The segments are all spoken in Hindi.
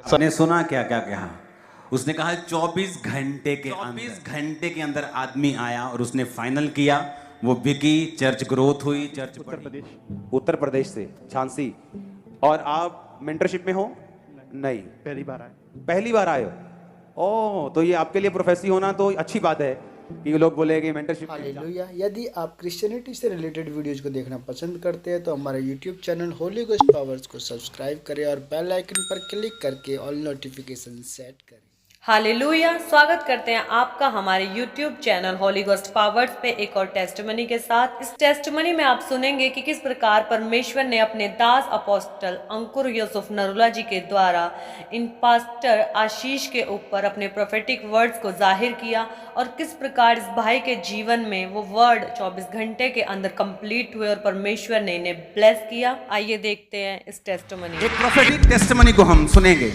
आपने सुना क्या क्या कहा? उसने कहा 24 घंटे के अंदर आदमी आया और उसने फाइनल किया, वो बिकी, चर्च ग्रोथ हुई, चर्च बढ़ी। उत्तर प्रदेश से झांसी। और आप मेंटरशिप में हो? नहीं, पहली बार आए हो। ओह, तो ये आपके लिए प्रोफेसी होना तो अच्छी बात है कि लोग बोलेंगे मेंटरशिप। हालेलुया। यदि आप क्रिश्चियनिटी से रिलेटेड वीडियोस को देखना पसंद करते हैं तो हमारे YouTube channel Holi ghost powers को सब्सक्राइब करें और बेल आइकन पर क्लिक करके ऑल नोटिफिकेशन सेट करें। हालेलुया। स्वागत करते हैं आपका हमारे YouTube channel Holi ghost powers पे एक और टेस्टिमनी के साथ। इस टेस्टिमनी में आप सुनेंगे कि किस प्रकार परमेश्वर ने अपने दास अपोस्टल अंकुर यूसुफ नरूला जी के द्वारा इन पास्टर आशीष के ऊपर अपने प्रोफेटिक वर्ड्स को जाहिर किया और किस प्रकार इस भाई के जीवन में वो वर्ड 24 घंटे के अंदर कंप्लीट हुए और परमेश्वर ने इन्हें ब्लेस किया। आइए देखते हैं इस टेस्टिमनी। एक प्रोफेटिक टेस्टिमनी को हम सुनेंगे,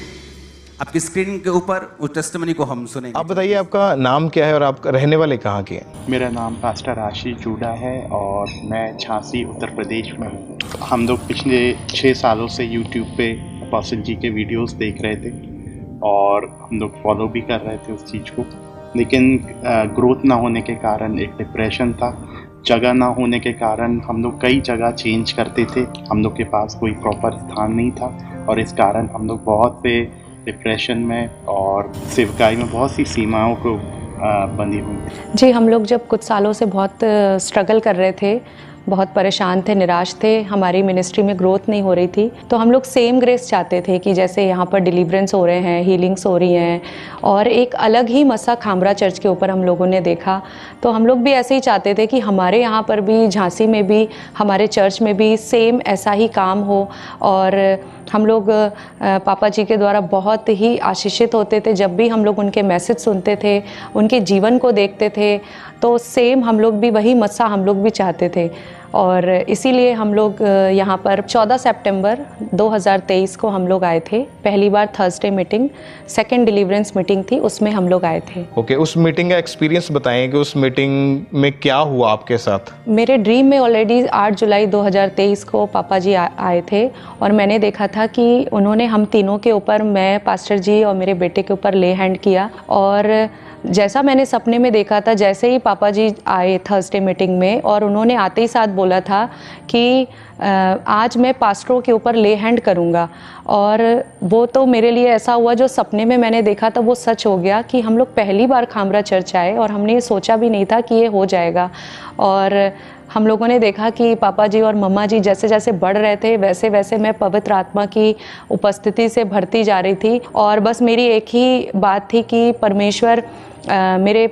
आपकी स्क्रीन के ऊपर उस टेस्टिमनी को हम सुनेंगे। आप बताइए आपका नाम क्या है और आप रहने वाले कहाँ के हैं? मेरा नाम पास्टर आशीष जूडा है और मैं झांसी उत्तर प्रदेश में हूँ। हम लोग पिछले 6 सालों से यूट्यूब पे अपोस्टल जी के वीडियोस देख रहे थे और हम लोग फॉलो भी कर रहे थे उस चीज़ को, लेकिन ग्रोथ ना होने के कारण एक डिप्रेशन था। जगह ना होने के कारण हम लोग कई जगह चेंज करते थे, हम लोग के पास कोई प्रॉपर स्थान नहीं था और इस कारण हम लोग बहुत से डिप्रेशन में और सेवकाई में बहुत सी सीमाओं को बंधी हुई। जी, हम लोग जब कुछ सालों से बहुत स्ट्रगल कर रहे थे, बहुत परेशान थे, निराश थे, हमारी मिनिस्ट्री में ग्रोथ नहीं हो रही थी, तो हम लोग सेम ग्रेस चाहते थे कि जैसे यहाँ पर डिलीवरेंस हो रहे हैं, हीलिंग्स हो रही हैं और एक अलग ही मसा खामरा चर्च के ऊपर हम लोगों ने देखा, तो हम लोग भी ऐसे ही चाहते थे कि हमारे यहाँ पर भी, झांसी में भी, हमारे चर्च में भी सेम ऐसा ही काम हो। और हम लोग पापा जी के द्वारा बहुत ही आशीषित होते थे। जब भी हम लोग उनके मैसेज सुनते थे, उनके जीवन को देखते थे, तो सेम हम लोग भी वही मस्सा हम लोग भी चाहते थे। और इसीलिए हम लोग यहाँ पर 14 सितंबर 2023 को हम लोग आए थे। पहली बार Thursday meeting, second deliverance meeting थी, उसमें हम लोग आए थे। ओके, उस मीटिंग का एक्सपीरियंस बताएं कि उस मीटिंग में क्या हुआ आपके साथ? मेरे ड्रीम में ऑलरेडी 8 जुलाई 2023 को पापा जी आए थे और मैंने देखा था कि उन्होंने हम तीनों के ऊपर, मैं, पास्टर जी और मेरे बेटे के ऊपर ले हैंड किया। और जैसा मैंने सपने में देखा था, जैसे ही पापा जी आए थर्सडे मीटिंग में और उन्होंने आते ही साथ बोला था कि आज मैं पास्टरों के ऊपर ले हैंड करूँगा, और वो तो मेरे लिए ऐसा हुआ जो सपने में मैंने देखा था वो सच हो गया कि हम लोग पहली बार खामरा चर्च आए और हमने ये सोचा भी नहीं था कि ये हो जाएगा। और हम लोगों ने देखा कि पापा जी और मम्मा जी जैसे जैसे बढ़ रहे थे वैसे वैसे मैं पवित्र आत्मा की उपस्थिति से भरती जा रही थी। और बस मेरी एक ही बात थी कि परमेश्वर मेरे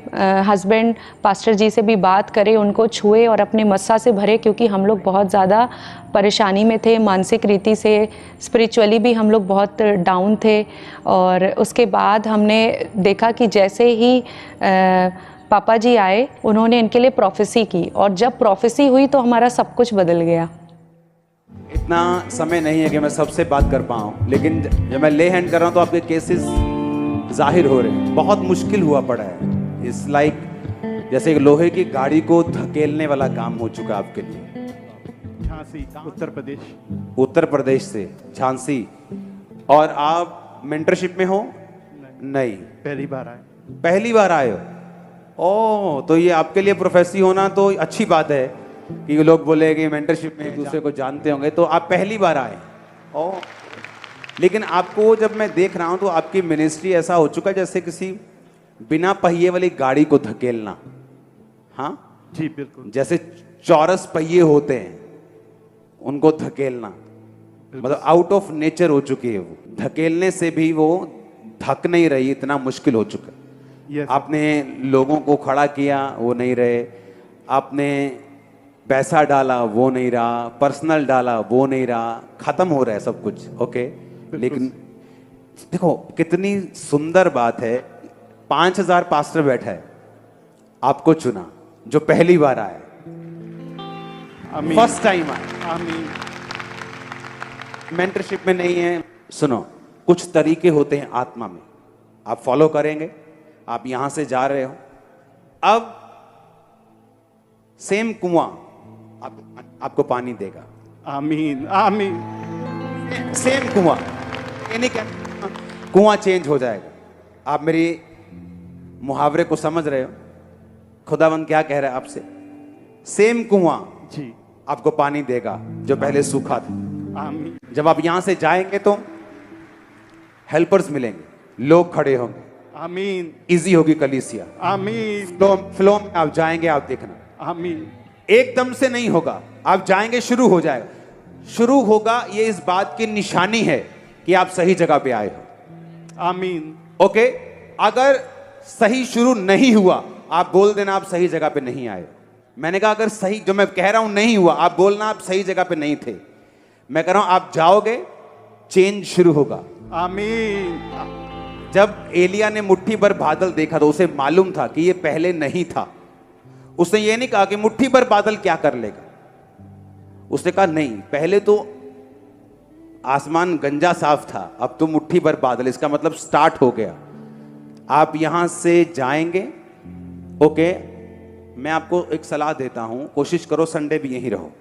हस्बैंड पास्टर जी से भी बात करे, उनको छुए और अपने मस्सा से भरे, क्योंकि हम लोग बहुत ज़्यादा परेशानी में थे, मानसिक रीति से, स्पिरिचुअली भी हम लोग बहुत डाउन थे। और उसके बाद हमने देखा कि जैसे ही पापा जी आए, उन्होंने इनके लिए प्रोफेसी की, और जब प्रोफेसी हुई तो हमारा सब कुछ बदल गया। इतना समय नहीं है कि मैं सबसे बात कर पाऊँ, लेकिन जब मैं ले हैंड कर रहा हूँ तो आपके केसेस जाहिर हो रहे हैं। बहुत मुश्किल हुआ पड़ा है। इट्स लाइक जैसे एक लोहे की गाड़ी को धकेलने वाला काम हो चुका आपके लिए। झांसी उत्तर प्रदेश से झांसी। और आप मेंटरशिप में हो? नहीं, पहली बार आए हो। ओह, तो ये आपके लिए प्रोफेसी होना तो अच्छी बात है कि लोग बोलेंगे मेंटरशिप में एक दूसरे को जानते होंगे, तो आप पहली बार आए। ओह, लेकिन आपको जब मैं देख रहा हूं तो आपकी मिनिस्ट्री ऐसा हो चुका है जैसे किसी बिना पहिए वाली गाड़ी को धकेलना। हाँ जी, बिल्कुल। जैसे चौरस पहिए होते हैं उनको धकेलना, मतलब आउट ऑफ नेचर हो चुकी है वो। धकेलने से भी वो धक नहीं रही, इतना मुश्किल हो चुका। आपने लोगों को खड़ा किया, वो नहीं रहे। आपने पैसा डाला, वो नहीं रहा। पर्सनल डाला, वो नहीं रहा। खत्म हो रहा है सब कुछ। ओके, लेकिन देखो कितनी सुंदर बात है। 5000 पास्टर बैठा है, आपको चुना जो पहली बार आए, फर्स्ट टाइम आए, मेंटरशिप में नहीं है। सुनो, कुछ तरीके होते हैं आत्मा में, आप फॉलो करेंगे। आप यहां से जा रहे हो, अब सेम कुआं आपको पानी देगा। आमीन आमीन। सेम कुआं, कुआं चेंज हो जाएगा। आप मेरी मुहावरे को समझ रहे हो? खुदावंद क्या कह रहा है आपसे? सेम कुआं जी आपको पानी देगा जो पहले सूखा था। आमीन जब आप यहां से जाएंगे तो हेल्पर्स मिलेंगे, लोग खड़े होंगे, आमीन इजी होगी कलीसिया। आमीन फ्लो में आप जाएंगे, आप देखना आमीन एकदम से नहीं होगा, आप जाएंगे शुरू हो जाएगा। शुरू होगा ये इस बात की निशानी है कि आप सही जगह पे आए हो। आमीन ओके, अगर सही शुरू नहीं हुआ आप बोल देना आप सही जगह पे नहीं आए। मैंने कहा अगर सही जो मैं कह रहा हूं नहीं हुआ आप बोलना आप सही जगह पे नहीं थे। मैं कह रहा हूं आप जाओगे, चेंज शुरू होगा। आमीन जब एलिया ने मुट्ठी भर बादल देखा तो उसे मालूम था कि ये पहले नहीं था। उसने ये नहीं कहा कि मुट्ठी भर बादल क्या कर लेगा, उसने कहा नहीं, पहले तो आसमान गंजा साफ था, अब तो मुट्ठी भर बादल, इसका मतलब स्टार्ट हो गया। आप यहां से जाएंगे। ओके, मैं आपको एक सलाह देता हूं, कोशिश करो संडे भी यहीं रहो।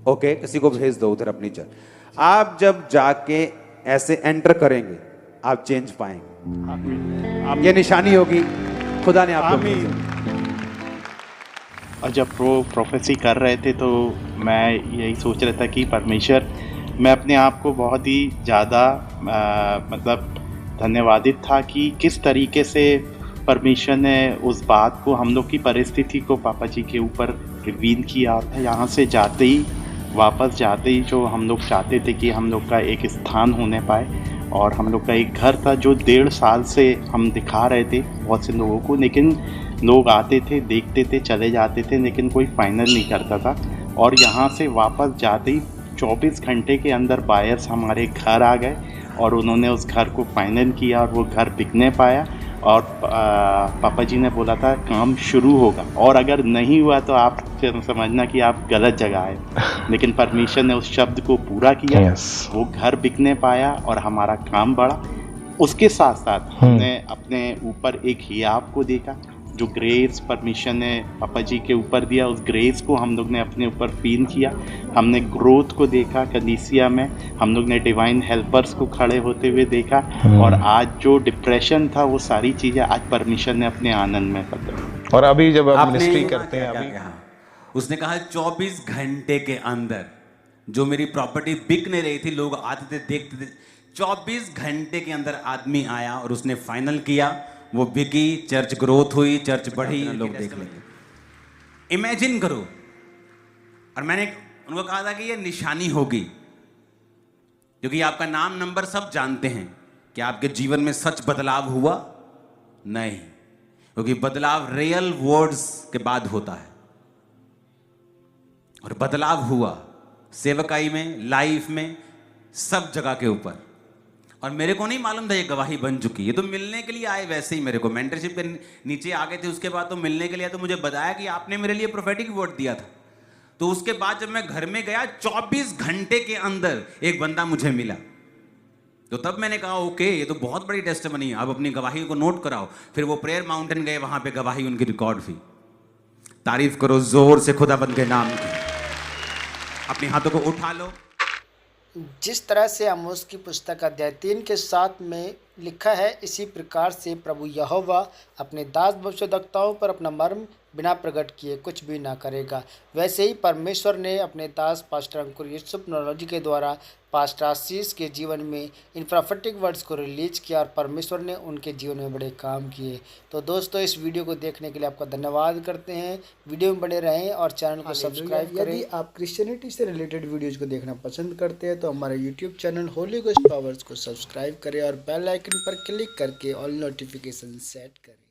ओके, किसी को भेज दो उधर अपनी चर्च। आप जब जाके ऐसे एंटर करेंगे आप चेंज पाएंगे। आमीन ये निशानी होगी खुदा ने आपको आमीन। भेजा। और जब वो प्रोफेसी कर रहे थे तो मैं यही सोच रहा था कि परमेश्वर, मैं अपने आप को बहुत ही ज़्यादा मतलब धन्यवादित था कि किस तरीके से परमेश्वर ने उस बात को, हम लोग की परिस्थिति को पापा जी के ऊपर रिवील किया। यहाँ से जाते ही, वापस जाते ही जो हम लोग चाहते थे कि हम लोग का एक स्थान होने पाए, और हम लोग का एक घर था जो 1.5 साल से हम दिखा रहे थे बहुत से लोगों को, लेकिन लोग आते थे, देखते थे, चले जाते थे, लेकिन कोई फाइनल नहीं करता था। और यहाँ से वापस जाते ही 24 घंटे के अंदर बायर्स हमारे घर आ गए और उन्होंने उस घर को फाइनल किया और वो घर बिकने पाया। और पापा जी ने बोला था काम शुरू होगा, और अगर नहीं हुआ तो आप फिर समझना कि आप गलत जगह आए। लेकिन परमेश्वर ने उस शब्द को पूरा किया। वो घर बिकने पाया और हमारा काम बढ़ा। उसके साथ साथ हमने अपने ऊपर एक हियाब को देखा, जो ग्रेस परमेश्वर ने पापा जी के ऊपर दिया, उस ग्रेस को हम लोग ने अपने ऊपर फील किया। हमने ग्रोथ को देखा कलीसिया में, हम लोग ने डिवाइन हेल्पर्स को खड़े होते हुए देखा, और आज जो डिप्रेशन था वो सारी चीज़ें आज परमेश्वर ने अपने आनंद में बदली। और अभी जब आप आपने मिनिस्ट्री करते हैं क्या अभी कहा? उसने कहा 24 घंटे के अंदर जो मेरी प्रॉपर्टी बिक नहीं रही थी, लोग आते थे, देखते थे, 24 घंटे के अंदर आदमी आया और उसने फाइनल किया, वो बिकी, चर्च ग्रोथ हुई, चर्च बढ़ी, लोग देख लेंगे। इमेजिन करो। और मैंने उनको कहा था कि ये निशानी होगी, क्योंकि आपका नाम नंबर सब जानते हैं कि आपके जीवन में सच बदलाव हुआ नहीं, क्योंकि बदलाव रियल वर्ड्स के बाद होता है। और बदलाव हुआ सेवकाई में, लाइफ में, सब जगह के ऊपर। और मेरे को नहीं मालूम था ये गवाही बन चुकी। ये तो मिलने के लिए आए, वैसे ही मेरे को मेंटरशिप के नीचे आ गए थे, उसके बाद तो मिलने के लिए, तो मुझे बताया कि आपने मेरे लिए प्रोफेटिक वर्ड दिया था। तो उसके बाद जब मैं घर में गया 24 घंटे के अंदर एक बंदा मुझे मिला, तो तब मैंने कहा ओके, ये तो बहुत बड़ी टेस्टिमनी है, अब अपनी गवाही को नोट कराओ। फिर वो प्रेयर माउंटेन गए, वहां पे गवाही उनकी रिकॉर्ड हुई। तारीफ करो जोर से खुदाबंद के नाम की। अपने हाथों को उठा लो। जिस तरह से आमोस की पुस्तक अध्याय 3 के 7 में लिखा है, इसी प्रकार से प्रभु यहोवा अपने दास भविष्यद्वक्ताओं पर अपना मर्म बिना प्रकट किए कुछ भी ना करेगा। वैसे ही परमेश्वर ने अपने दास पास्टर अंकुर यूसुफ नौरोजी के द्वारा पास्टर आशीष के जीवन में इन प्रोफेटिक वर्ड्स को रिलीज किया, और परमेश्वर ने उनके जीवन में बड़े काम किए। तो दोस्तों, इस वीडियो को देखने के लिए आपका धन्यवाद करते हैं। वीडियो में बने रहें और चैनल को सब्सक्राइब करें। यदि आप क्रिश्चियनिटी से रिलेटेड वीडियोज को देखना पसंद करते हैं तो हमारे YouTube channel Holi ghost powers को सब्सक्राइब करें और बेल आइकन पर क्लिक करके ऑल नोटिफिकेशन सेट करें।